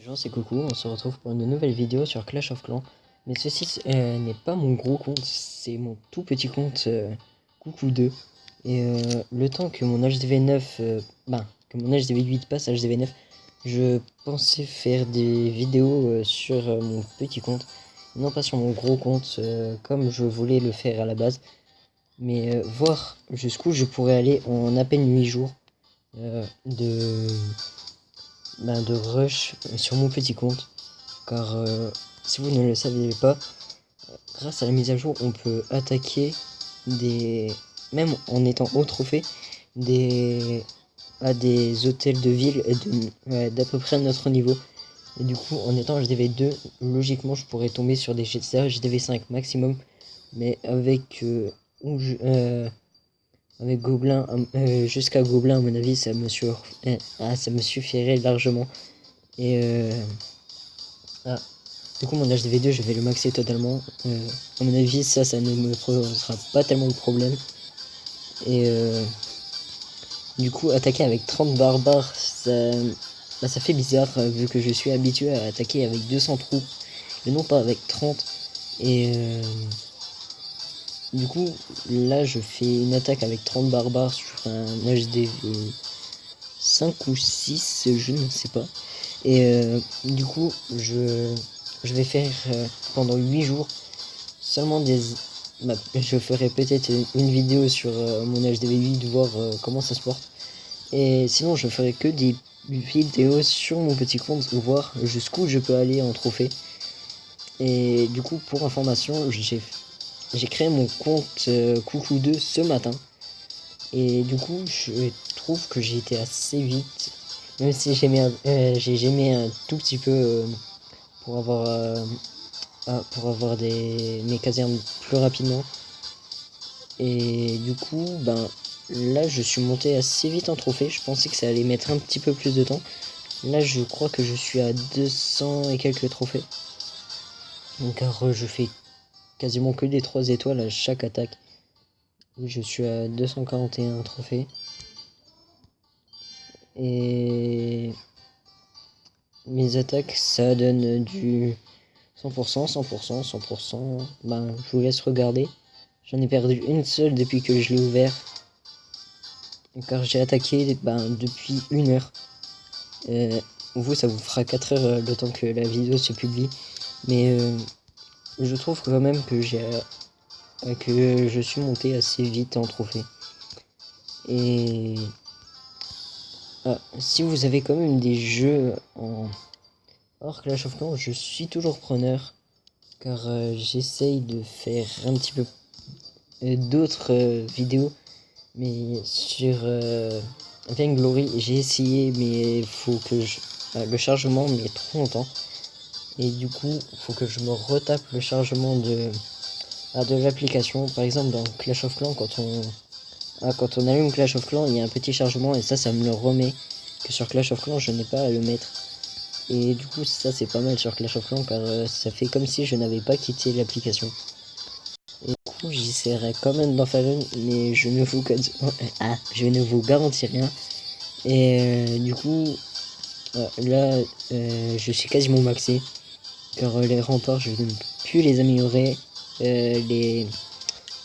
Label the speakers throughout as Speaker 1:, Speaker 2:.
Speaker 1: Bonjour, c'est Coucou, on se retrouve pour une nouvelle vidéo sur Clash of Clans. Mais ceci n'est pas mon gros compte, c'est mon tout petit compte Coucou 2. Et le temps que mon HDV 9, que mon HDV 8 passe à HDV 9, je pensais faire des vidéos sur mon petit compte, non pas sur mon gros compte comme je voulais le faire à la base, mais voir jusqu'où je pourrais aller en à peine 8 jours de rush sur mon petit compte. Car si vous ne le saviez pas, grâce à la mise à jour, on peut attaquer même en étant haut trophée, à des hôtels de ville d'à peu près notre niveau. Et du coup, en étant HDV 2, logiquement, je pourrais tomber sur des HDV 5 maximum. Mais avec Gobelin, jusqu'à Gobelin, à mon avis, ça me suffirait largement. Et du coup, mon HDV2, je vais le maxer totalement. À mon avis, ça ne me posera pas tellement de problème. Et du coup, attaquer avec 30 barbares, ça fait bizarre, vu que je suis habitué à attaquer avec 200 troupes, et non pas avec 30. Et du coup, là, je fais une attaque avec 30 barbares sur un HDV 5 ou 6, je ne sais pas. Et du coup, je vais faire pendant 8 jours seulement je ferai peut-être une vidéo sur mon HDV 8, voir comment ça se porte. Et sinon, je ferai que des vidéos sur mon petit compte, voir jusqu'où je peux aller en trophée. Et du coup, pour information, j'ai créé mon compte Coucou 2 ce matin. Et du coup, je trouve que j'ai été assez vite. Même si j'ai gémé un tout petit peu pour avoir mes casernes plus rapidement. Et du coup, là, je suis monté assez vite en trophée. Je pensais que ça allait mettre un petit peu plus de temps. Là, je crois que je suis à 200 et quelques trophées. Car je fais quasiment que des 3 étoiles à chaque attaque. Je suis à 241 trophées. Et mes attaques, ça donne du 100%, 100%, 100%. Je vous laisse regarder. J'en ai perdu une seule depuis que je l'ai ouvert. Car j'ai attaqué depuis 1 heure. Vous, ça vous fera 4 heures le temps que la vidéo se publie. Mais je trouve quand même que je suis monté assez vite en trophée. Et si vous avez quand même des jeux hors Clash of Clans, je suis toujours preneur. Car j'essaye de faire un petit peu d'autres vidéos. Mais sur Vainglory, j'ai essayé, mais faut que le chargement met trop longtemps. Et du coup, faut que je me retape le chargement de l'application. Par exemple, dans Clash of Clans, quand on allume Clash of Clans, il y a un petit chargement et ça me le remet. Que sur Clash of Clans, je n'ai pas à le mettre. Et du coup, ça c'est pas mal sur Clash of Clans, car ça fait comme si je n'avais pas quitté l'application. Et du coup, j'essaierai quand même d'en faire une, mais je ne vous garantis rien. Et du coup, là, je suis quasiment maxé. Car les remparts, je ne peux plus les améliorer.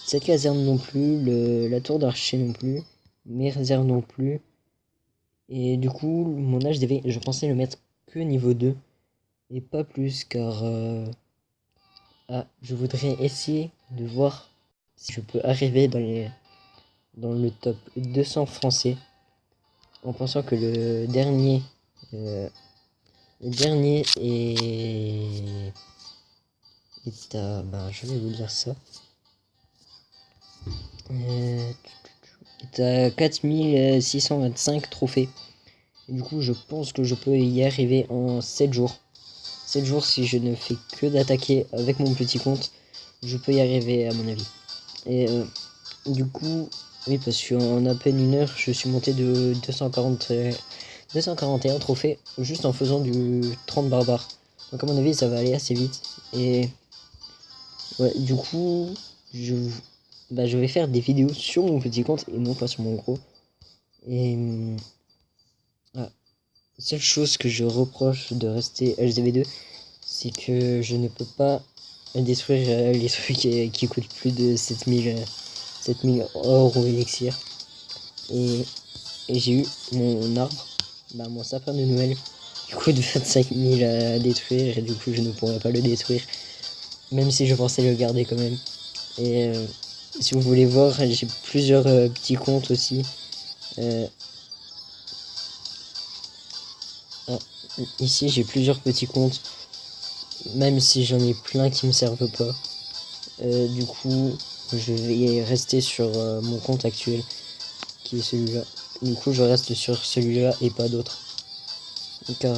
Speaker 1: Cette caserne non plus. La tour d'archer non plus. Mes réserves non plus. Et du coup, mon HDV, je pensais le mettre que niveau 2. Et pas plus, car je voudrais essayer de voir si je peux arriver dans le top 200 français. En pensant que euh, le dernier est à, je vais vous dire ça, est à 4625 trophées. Et du coup, je pense que je peux y arriver en 7 jours. 7 jours, si je ne fais que d'attaquer avec mon petit compte, je peux y arriver à mon avis. Et du coup, oui, parce qu'en à peine 1 heure, je suis monté de 241 trophées juste en faisant du 30 barbares. Donc à mon avis, ça va aller assez vite. Et ouais, du coup, je vais faire des vidéos sur mon petit compte et non pas sur mon gros. Et seule chose que je reproche de rester HDV2, c'est que je ne peux pas détruire les trucs qui coûtent plus de 7000 or ou élixir. Et j'ai eu mon arbre, mon sapin de Noël, qui coûte 25 000 à détruire, et du coup je ne pourrais pas le détruire, même si je pensais le garder quand même. Et si vous voulez voir, j'ai plusieurs petits comptes aussi. Ici j'ai plusieurs petits comptes, même si j'en ai plein qui me servent pas. Du coup je vais rester sur mon compte actuel, qui est celui-là. Du coup je reste sur celui-là et pas d'autres. Car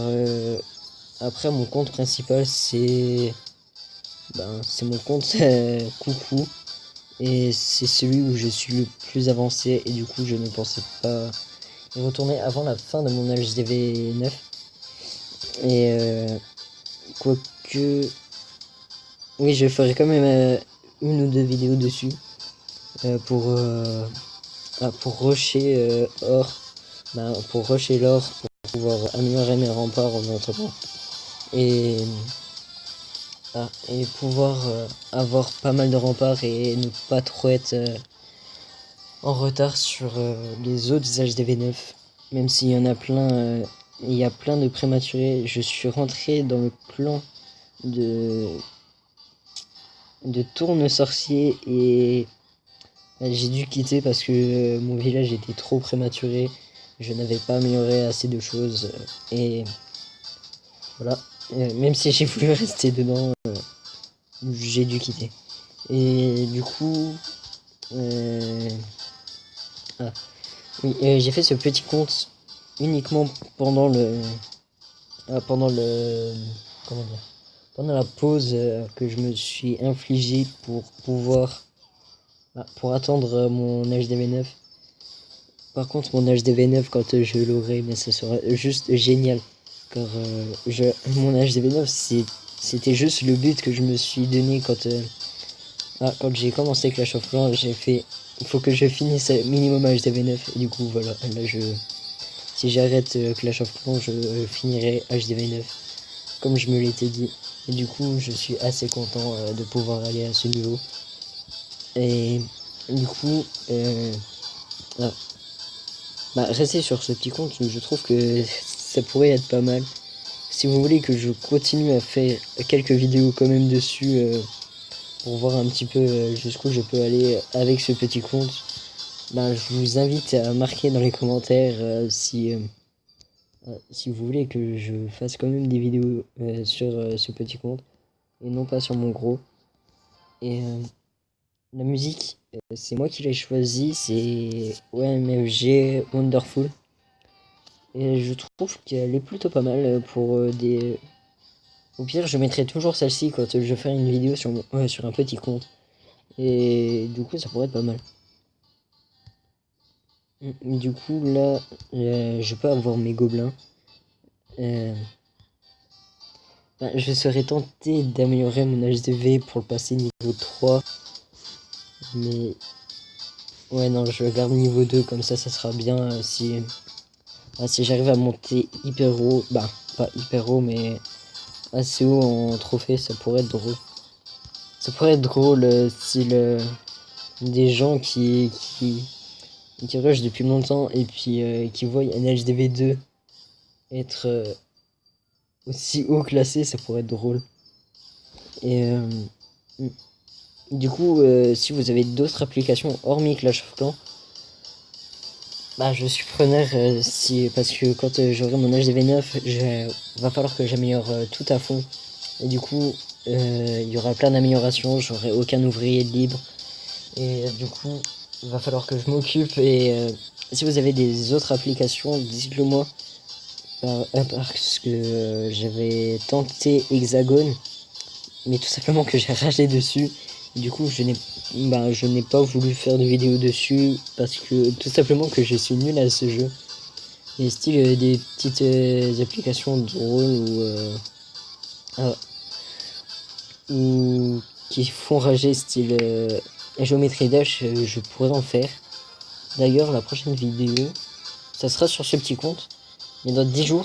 Speaker 1: après mon compte principal c'est mon compte coucou. Et c'est celui où je suis le plus avancé, et du coup je ne pensais pas y retourner avant la fin de mon HDV 9. Et quoique... Oui, je ferai quand même une ou deux vidéos dessus pour rusher or. Pour rusher l'or, pour pouvoir améliorer mes remparts en attendant. Et pouvoir avoir pas mal de remparts et ne pas trop être en retard sur les autres HDV 9. Même s'il y en a plein, il y a plein de prématurés. Je suis rentré dans le clan de tourne sorcier et j'ai dû quitter parce que mon village était trop prématuré. Je n'avais pas amélioré assez de choses et voilà. Même si j'ai voulu rester dedans, j'ai dû quitter. Et du coup, oui, j'ai fait ce petit compte uniquement pendant le comment dire, pendant la pause que je me suis infligée pour pouvoir pour attendre mon HDV 9. Par contre, mon HDV 9, quand je l'aurai, mais ça sera juste génial. Car mon HDV 9, c'était juste le but que je me suis donné quand j'ai commencé Clash of Clans. J'ai fait, il faut que je finisse minimum HDV 9. Et du coup, voilà, là si j'arrête Clash of Clans, je finirai HDV 9. Comme je me l'étais dit. Et du coup, je suis assez content de pouvoir aller à ce niveau. Et du coup, rester sur ce petit compte, je trouve que ça pourrait être pas mal. Si vous voulez que je continue à faire quelques vidéos quand même dessus, pour voir un petit peu jusqu'où je peux aller avec ce petit compte, je vous invite à marquer dans les commentaires si vous voulez que je fasse quand même des vidéos sur ce petit compte et non pas sur mon gros. Et la musique, c'est moi qui l'ai choisi, c'est OMFG Wonderful. Et je trouve qu'elle est plutôt pas mal pour des... Au pire, je mettrai toujours celle-ci quand je ferai une vidéo sur un petit compte. Et du coup, ça pourrait être pas mal. Du coup, là, je peux avoir mes gobelins. Je serais tenté d'améliorer mon HDV pour le passer niveau 3. Mais... Ouais, non, je garde niveau 2, comme ça sera bien si j'arrive à monter hyper haut. Pas hyper haut, mais assez haut en trophée, ça pourrait être drôle. Ça pourrait être drôle si des gens qui rushent depuis longtemps et puis qui voient un HDV 2 être aussi haut classé, ça pourrait être drôle. Et du coup, si vous avez d'autres applications hormis Clash of Clans, je suis preneur parce que quand j'aurai mon HDV 9, va falloir que j'améliore tout à fond. Et du coup, il y aura plein d'améliorations, j'aurai aucun ouvrier libre. Et du coup, il va falloir que je m'occupe. Et si vous avez des autres applications, dites-le moi. Parce que j'avais tenté Hexagone, mais tout simplement que j'ai ragé dessus. Du coup, je n'ai pas voulu faire de vidéo dessus parce que tout simplement que je suis nul à ce jeu. Et style des petites applications drôles ou qui font rager style Géométrie Dash, je pourrais en faire. D'ailleurs, la prochaine vidéo, ça sera sur ce petit compte, mais dans 10 jours,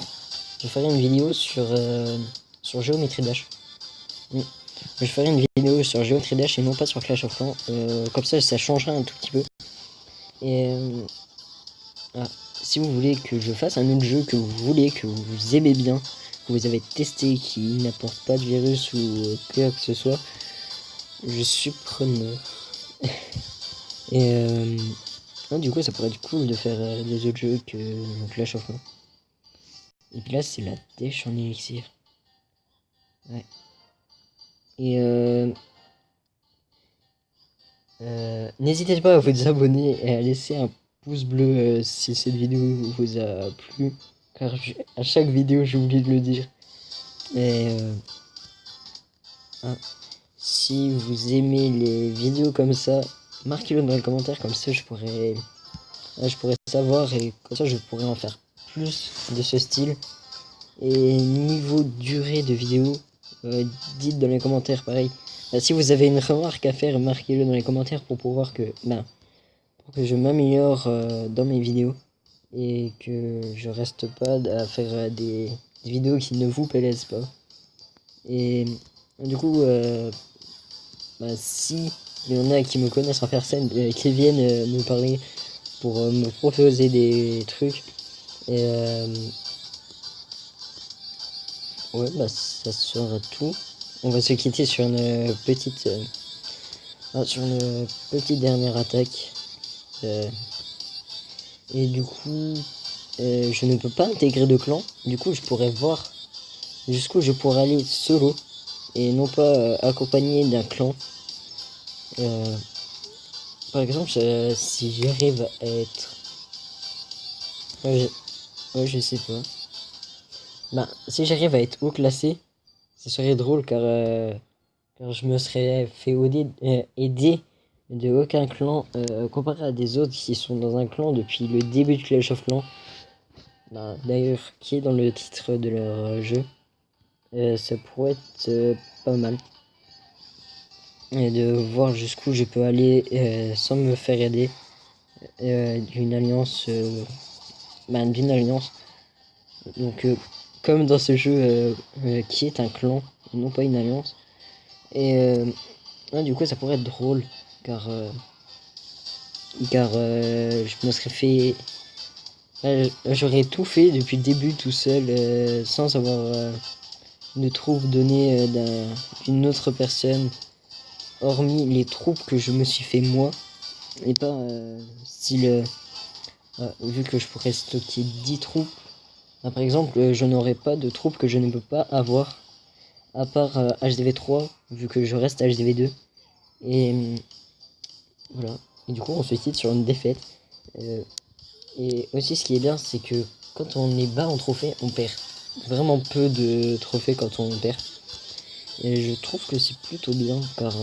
Speaker 1: je ferai une vidéo sur Geometry Dash. Je ferai une vidéo sur Geometry Dash et non pas sur Clash of Clans. Comme ça changera un tout petit peu. Et si vous voulez que je fasse un autre jeu que vous voulez, que vous aimez bien, que vous avez testé, qui n'apporte pas de virus ou quoi que ce soit, je suis preneur. Et du coup, ça pourrait être cool de faire des autres jeux que Clash of Clans. Et puis là, c'est la dèche en élixir. Ouais. Et n'hésitez pas à vous abonner et à laisser un pouce bleu si cette vidéo vous a plu. Car à chaque vidéo, j'ai oublié de le dire. Et si vous aimez les vidéos comme ça, marquez-le dans les commentaires, comme ça je pourrais savoir et comme ça je pourrais en faire plus de ce style. Et niveau durée de vidéo, dites dans les commentaires pareil. Si vous avez une remarque à faire, marquez-le dans les commentaires pour pouvoir que je m'améliore dans mes vidéos et que je reste pas à faire des vidéos qui ne vous plaisent pas. Et du coup, si il y en a qui me connaissent en personne, qui viennent me parler pour me proposer des trucs, et ouais, ça sera tout. On va se quitter sur une petite dernière attaque. Et du coup, je ne peux pas intégrer de clan. Du coup, je pourrais voir jusqu'où je pourrais aller solo et non pas accompagné d'un clan. Par exemple, si j'arrive à être... Ouais, je sais pas. Si j'arrive à être haut classé, ce serait drôle car je me serais fait aider de aucun clan comparé à des autres qui sont dans un clan depuis le début de Clash of Clans. D'ailleurs, qui est dans le titre de leur jeu. Ça pourrait être pas mal. Et de voir jusqu'où je peux aller sans me faire aider d'une alliance. D'une alliance. Donc, comme dans ce jeu qui est un clan, non pas une alliance. Et du coup, ça pourrait être drôle car je me serais fait. J'aurais tout fait depuis le début tout seul sans avoir de troupes données d'une autre personne, hormis les troupes que je me suis fait moi, et pas style vu que je pourrais stocker 10 troupes. Par exemple, je n'aurais pas de troupes que je ne peux pas avoir, à part HDV 3, vu que je reste HDV 2. Et voilà. Et du coup, on se quitte sur une défaite. Et aussi, ce qui est bien, c'est que quand on est bas en trophée, on perd vraiment peu de trophées quand on perd. Et je trouve que c'est plutôt bien, car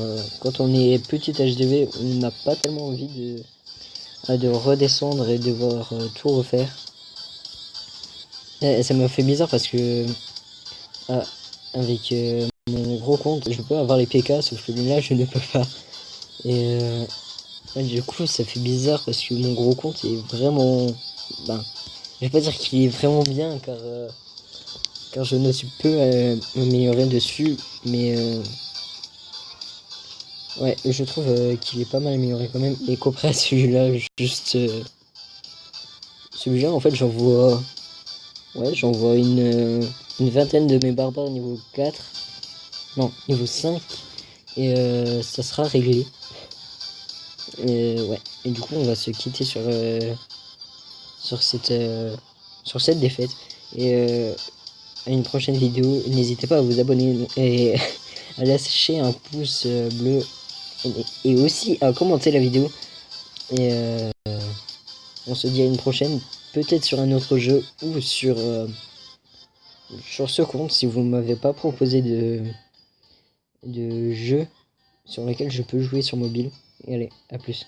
Speaker 1: quand on est petit HDV, on n'a pas tellement envie de redescendre et devoir tout refaire. Et ça me fait bizarre parce que avec mon gros compte, je peux avoir les PK, sauf que là, je ne peux pas. Et du coup, ça fait bizarre parce que mon gros compte est vraiment... je vais pas dire qu'il est vraiment bien, car je ne suis peu amélioré dessus, mais ouais, je trouve qu'il est pas mal amélioré quand même. Et qu'après à celui-là, juste celui-là, en fait, j'en vois une vingtaine de mes barbares niveau 4, non, niveau 5, et ça sera réglé. Ouais, et du coup, on va se quitter sur cette défaite. Et à une prochaine vidéo, n'hésitez pas à vous abonner et à lâcher un pouce bleu et aussi à commenter la vidéo. Et on se dit à une prochaine, peut-être sur un autre jeu ou sur ce compte si vous m'avez pas proposé de jeu sur lequel je peux jouer sur mobile. Et allez, à plus.